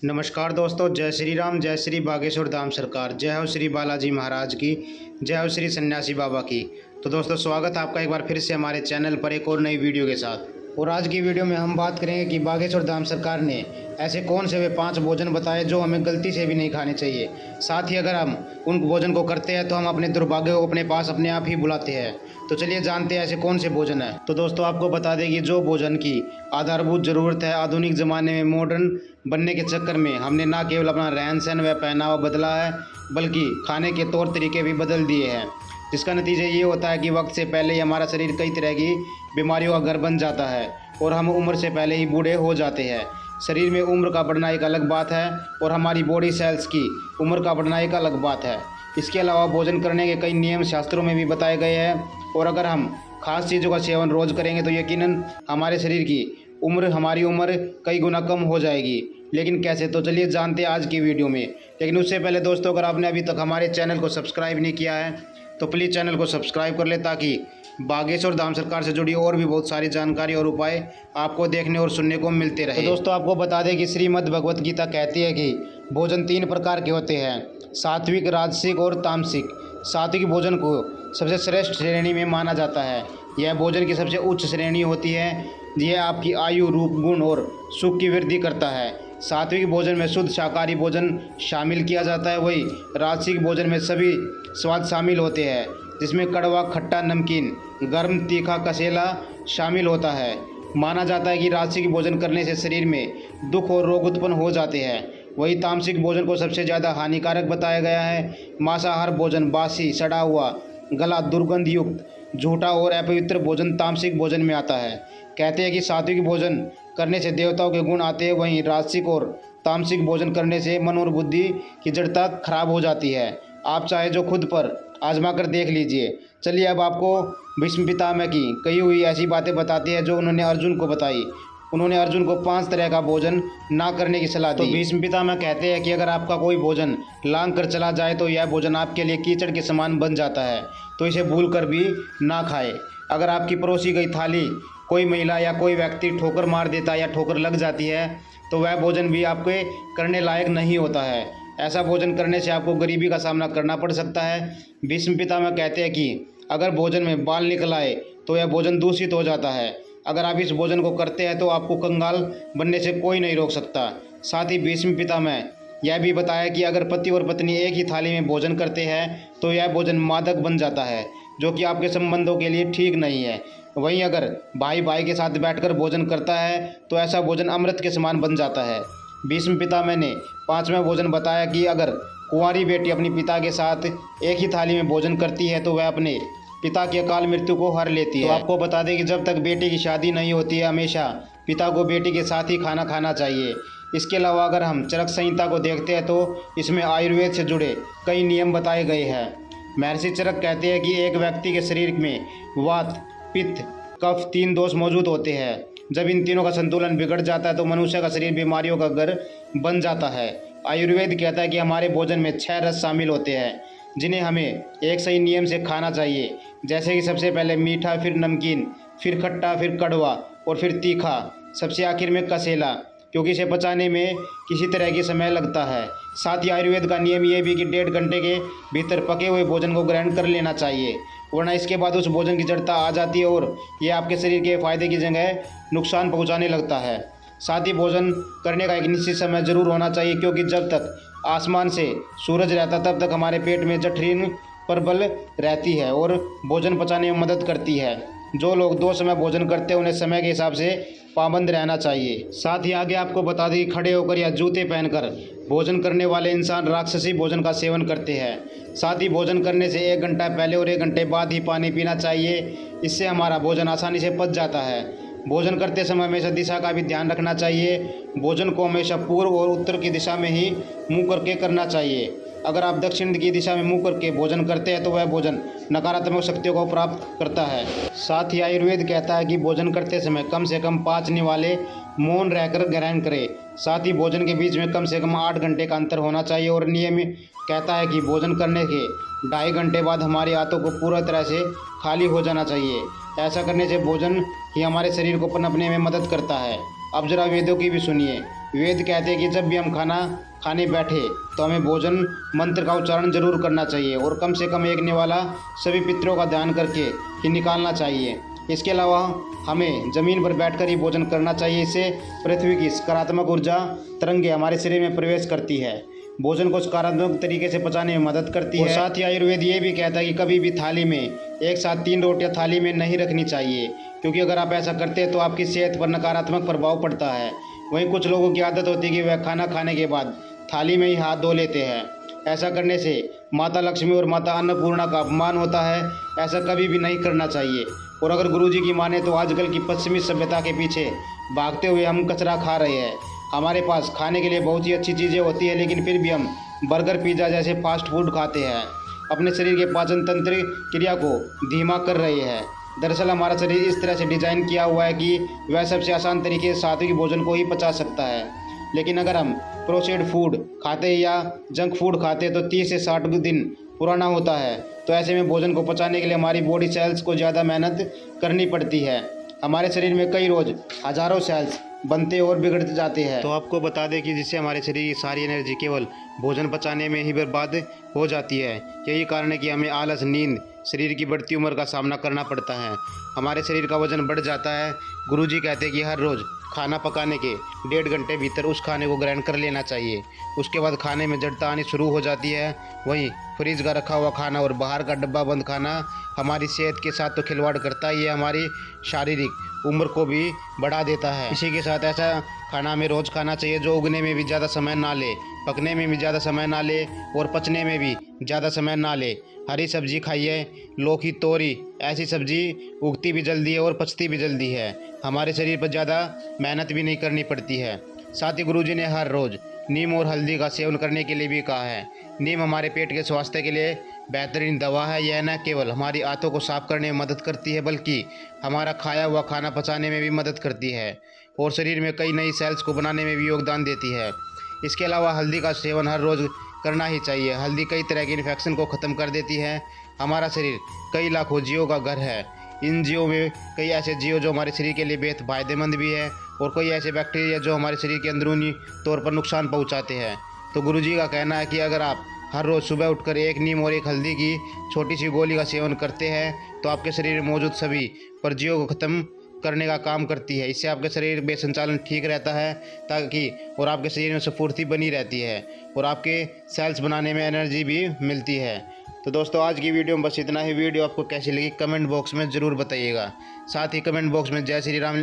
नमस्कार दोस्तों, जय श्री राम, जय श्री बागेश्वर धाम सरकार, जय हो श्री बालाजी महाराज की, जय हो श्री सन्यासी बाबा की। तो दोस्तों, स्वागत है आपका एक बार फिर से हमारे चैनल पर एक और नई वीडियो के साथ। और आज की वीडियो में हम बात करेंगे कि बागेश्वर धाम सरकार ने ऐसे कौन से वे 5 भोजन बताए जो हमें गलती से भी नहीं खाने चाहिए। साथ ही अगर हम उन भोजन को करते हैं तो हम अपने दुर्भाग्य को अपने पास अपने आप ही बुलाते हैं। तो चलिए जानते हैं ऐसे कौन से भोजन हैं। तो दोस्तों, आपको बता दें कि जो भोजन की आधारभूत ज़रूरत है, आधुनिक ज़माने में मॉडर्न बनने के चक्कर में हमने न केवल अपना रहन सहन व पहनावा बदला है, बल्कि खाने के तौर तरीके भी बदल दिए हैं, जिसका नतीजा ये होता है कि वक्त से पहले ही हमारा शरीर कई तरह की बीमारियों का घर बन जाता है और हम उम्र से पहले ही बूढ़े हो जाते हैं। शरीर में उम्र का बढ़ना एक अलग बात है और हमारी बॉडी सेल्स की उम्र का बढ़ना एक अलग बात है। इसके अलावा भोजन करने के कई नियम शास्त्रों में भी बताए गए हैं और अगर हम खास चीज़ों का सेवन रोज़ करेंगे तो यकीनन हमारे शरीर की हमारी उम्र कई गुना कम हो जाएगी। लेकिन कैसे, तो चलिए जानते हैं आज की वीडियो में। लेकिन उससे पहले दोस्तों, अगर आपने अभी तक हमारे चैनल को सब्सक्राइब नहीं किया है तो प्लीज़ चैनल को सब्सक्राइब कर ले, ताकि बागेश्वर धाम सरकार से जुड़ी और भी बहुत सारी जानकारी और उपाय आपको देखने और सुनने को मिलते रहे। तो दोस्तों, आपको बता दें कि श्रीमद् भगवत गीता कहती है कि भोजन 3 प्रकार के होते हैं, सात्विक, राजसिक और तामसिक। सात्विक भोजन को सबसे श्रेष्ठ श्रेणी में माना जाता है। यह भोजन की सबसे उच्च श्रेणी होती है। यह आपकी आयु, रूप, गुण और सुख की वृद्धि करता है। सात्विक भोजन में शुद्ध शाकाहारी भोजन शामिल किया जाता है। वही राजसिक भोजन में सभी स्वाद शामिल होते हैं, जिसमें कड़वा, खट्टा, नमकीन, गर्म, तीखा, कसेला शामिल होता है। माना जाता है कि राजसिक भोजन करने से शरीर में दुख और रोग उत्पन्न हो जाते हैं। वही तामसिक भोजन को सबसे ज़्यादा हानिकारक बताया गया है। मांसाहार भोजन, बासी, सड़ा हुआ, गला, दुर्गंध युक्त, झूठा और अपवित्र भोजन तामसिक भोजन में आता है। कहते हैं कि सात्विक भोजन करने से देवताओं के गुण आते हैं, वहीं राजसिक और तामसिक भोजन करने से मन और बुद्धि की जड़ता खराब हो जाती है। आप चाहे जो खुद पर आजमा कर देख लीजिए। चलिए अब आपको भीष्म पितामह की कही हुई ऐसी बातें बताती है जो उन्होंने अर्जुन को बताई। उन्होंने अर्जुन को 5 तरह का भोजन ना करने की सलाह दी। तो भीष्म पितामह कहते हैं कि अगर आपका कोई भोजन लांघ कर चला जाए तो यह भोजन आपके लिए कीचड़ के समान बन जाता है, तो इसे भूल कर भी ना खाए। अगर आपकी परोसी गई थाली कोई महिला या कोई व्यक्ति ठोकर मार देता है या ठोकर लग जाती है तो वह भोजन भी आपके करने लायक नहीं होता है। ऐसा भोजन करने से आपको गरीबी का सामना करना पड़ सकता है। भीष्म पितामह कहते हैं कि अगर भोजन में बाल निकल आए तो यह भोजन दूषित हो जाता है। अगर आप इस भोजन को करते हैं तो आपको कंगाल बनने से कोई नहीं रोक सकता। साथ ही भीष्म पितामह यह भी बताया कि अगर पति और पत्नी एक ही थाली में भोजन करते हैं तो यह भोजन मादक बन जाता है, जो कि आपके संबंधों के लिए ठीक नहीं है। वहीं अगर भाई भाई के साथ बैठकर भोजन करता है तो ऐसा भोजन अमृत के समान बन जाता है। भीष्म पितामह ने 5वां भोजन बताया कि अगर कुंवारी बेटी अपनी पिता के साथ एक ही थाली में भोजन करती है तो वह अपने पिता की अकाल मृत्यु को हर लेती है। तो आपको बता दें कि जब तक बेटी की शादी नहीं होती है, हमेशा पिता को बेटी के साथ ही खाना खाना चाहिए। इसके अलावा अगर हम चरक संहिता को देखते हैं तो इसमें आयुर्वेद से जुड़े कई नियम बताए गए हैं। महर्षि चरक कहते हैं कि एक व्यक्ति के शरीर में वात, पित्त, कफ 3 दोष मौजूद होते हैं। जब इन तीनों का संतुलन बिगड़ जाता है तो मनुष्य का शरीर बीमारियों का घर बन जाता है। आयुर्वेद कहता है कि हमारे भोजन में 6 रस शामिल होते हैं, जिन्हें हमें एक सही नियम से खाना चाहिए। जैसे कि सबसे पहले मीठा, फिर नमकीन, फिर खट्टा, फिर कड़वा और फिर तीखा, सबसे आखिर में कसेला, क्योंकि इसे पचाने में किसी तरह की समय लगता है। साथ ही आयुर्वेद का नियम ये भी कि 1.5 घंटे के भीतर पके हुए भोजन को ग्रहण कर लेना चाहिए, वरना इसके बाद उस भोजन की जड़ता आ जाती है और यह आपके शरीर के फायदे की जगह नुकसान पहुंचाने लगता है। साथ ही भोजन करने का एक निश्चित समय जरूर होना चाहिए, क्योंकि जब तक आसमान से सूरज रहता तब तक हमारे पेट में जठरीन प्रबल रहती है और भोजन पचाने में मदद करती है। जो लोग 2 समय भोजन करते हैं उन्हें समय के हिसाब से पाबंद रहना चाहिए। साथ ही आगे आपको बता दें कि खड़े होकर या जूते पहनकर भोजन करने वाले इंसान राक्षसी भोजन का सेवन करते हैं। साथ ही भोजन करने से 1 घंटा पहले और 1 घंटे बाद ही पानी पीना चाहिए। इससे हमारा भोजन आसानी से पच जाता है। भोजन करते समय हमेशा दिशा का भी ध्यान रखना चाहिए। भोजन को हमेशा पूर्व और उत्तर की दिशा में ही मुँह करके करना चाहिए। अगर आप दक्षिण की दिशा में मुँह करके भोजन करते हैं तो वह भोजन नकारात्मक शक्तियों को प्राप्त करता है। साथ ही आयुर्वेद कहता है कि भोजन करते समय कम से कम 5 निवाले मौन रहकर ग्रहण करें। साथ ही भोजन के बीच में कम से कम 8 घंटे का अंतर होना चाहिए और नियम कहता है कि भोजन करने के 2.5 घंटे बाद हमारी आंतों को पूरा तरह से खाली हो जाना चाहिए। ऐसा करने से भोजन ही हमारे शरीर को पनपने में मदद करता है। अब जरा वेदों की भी सुनिए। वेद कहते हैं कि जब भी हम खाना खाने बैठे तो हमें भोजन मंत्र का उच्चारण जरूर करना चाहिए और कम से कम एक निवाला सभी पितरों का ध्यान करके ही निकालना चाहिए। इसके अलावा हमें ज़मीन पर बैठकर ही भोजन करना चाहिए। इससे पृथ्वी की सकारात्मक ऊर्जा तरंगे हमारे शरीर में प्रवेश करती है, भोजन को सकारात्मक तरीके से पचाने में मदद करती है। और साथ ही आयुर्वेद ये भी कहता है कि कभी भी थाली में एक साथ 3 रोटियां थाली में नहीं रखनी चाहिए, क्योंकि अगर आप ऐसा करते हैं तो आपकी सेहत पर नकारात्मक प्रभाव पड़ता है। वहीं कुछ लोगों की आदत होती है कि वह खाना खाने के बाद थाली में ही हाथ धो लेते हैं। ऐसा करने से माता लक्ष्मी और माता अन्नपूर्णा का अपमान होता है। ऐसा कभी भी नहीं करना चाहिए। और अगर गुरुजी की माने तो आजकल की पश्चिमी सभ्यता के पीछे भागते हुए हम कचरा खा रहे हैं। हमारे पास खाने के लिए बहुत ही अच्छी चीज़ें होती है, लेकिन फिर भी हम बर्गर पिज़्ज़ा जैसे फास्ट फूड खाते हैं, अपने शरीर के पाचन तंत्र क्रिया को धीमा कर रहे हैं। दरअसल हमारा शरीर इस तरह से डिज़ाइन किया हुआ है कि वह सबसे आसान तरीके से सात्विक भोजन को ही पचा सकता है। लेकिन अगर हम प्रोसेस्ड फूड खाते हैं या जंक फूड खाते हैं तो 30 से 60 दिन पुराना होता है। तो ऐसे में भोजन को पचाने के लिए हमारी बॉडी सेल्स को ज़्यादा मेहनत करनी पड़ती है। हमारे शरीर में कई रोज़ हज़ारों सेल्स बनते और बिगड़ते जाते हैं। तो आपको बता दें कि जिससे हमारे शरीर की सारी एनर्जी केवल भोजन पचाने में ही बर्बाद हो जाती है। यही कारण है कि हमें आलस, नींद, शरीर की बढ़ती उम्र का सामना करना पड़ता है। हमारे शरीर का वजन बढ़ जाता है। गुरुजी कहते हैं कि हर रोज़ खाना पकाने के 1.5 घंटे भीतर उस खाने को ग्राइंड कर लेना चाहिए। उसके बाद खाने में जड़ता आनी शुरू हो जाती है। वहीं फ्रिज का रखा हुआ खाना और बाहर का डब्बा बंद खाना हमारी सेहत के साथ तो खिलवाड़ करता ही है, हमारी शारीरिक उम्र को भी बढ़ा देता है। इसी के साथ ऐसा खाना हमें रोज़ खाना चाहिए जो उगने में भी ज़्यादा समय ना ले, पकने में भी ज़्यादा समय ना ले और पचने में भी ज़्यादा समय ना ले। हरी सब्जी खाइए, लौकी, तोरी, ऐसी सब्जी उगती भी जल्दी है और पचती भी जल्दी है। हमारे शरीर पर ज़्यादा मेहनत भी नहीं करनी पड़ती है। साथ ही गुरुजी ने हर रोज़ नीम और हल्दी का सेवन करने के लिए भी कहा है। नीम हमारे पेट के स्वास्थ्य के लिए बेहतरीन दवा है। यह न केवल हमारी आंतों को साफ करने में मदद करती है, बल्कि हमारा खाया हुआ खाना पचाने में भी मदद करती है और शरीर में कई नई सेल्स को बनाने में भी योगदान देती है। इसके अलावा हल्दी का सेवन हर रोज़ करना ही चाहिए। हल्दी कई तरह के इन्फेक्शन को ख़त्म कर देती है। हमारा शरीर कई लाखों जीवों का घर है। इन जीवों में कई ऐसे जीव जो हमारे शरीर के लिए बेहद फायदेमंद भी है और कई ऐसे बैक्टीरिया जो हमारे शरीर के अंदरूनी तौर पर नुकसान पहुंचाते हैं। तो गुरुजी का कहना है कि अगर आप हर रोज़ सुबह उठकर एक नीम और एक हल्दी की छोटी सी गोली का सेवन करते हैं तो आपके शरीर में मौजूद सभी परजीवियों को ख़त्म करने का काम करती है। इससे आपके शरीर में संचालन ठीक रहता है ताकि और आपके शरीर में स्फूर्ति बनी रहती है और आपके सेल्स बनाने में एनर्जी भी मिलती है। तो दोस्तों आज की वीडियो में बस इतना ही। वीडियो आपको कैसी लगी कमेंट बॉक्स में ज़रूर बताइएगा। साथ ही कमेंट बॉक्स में जय श्री राम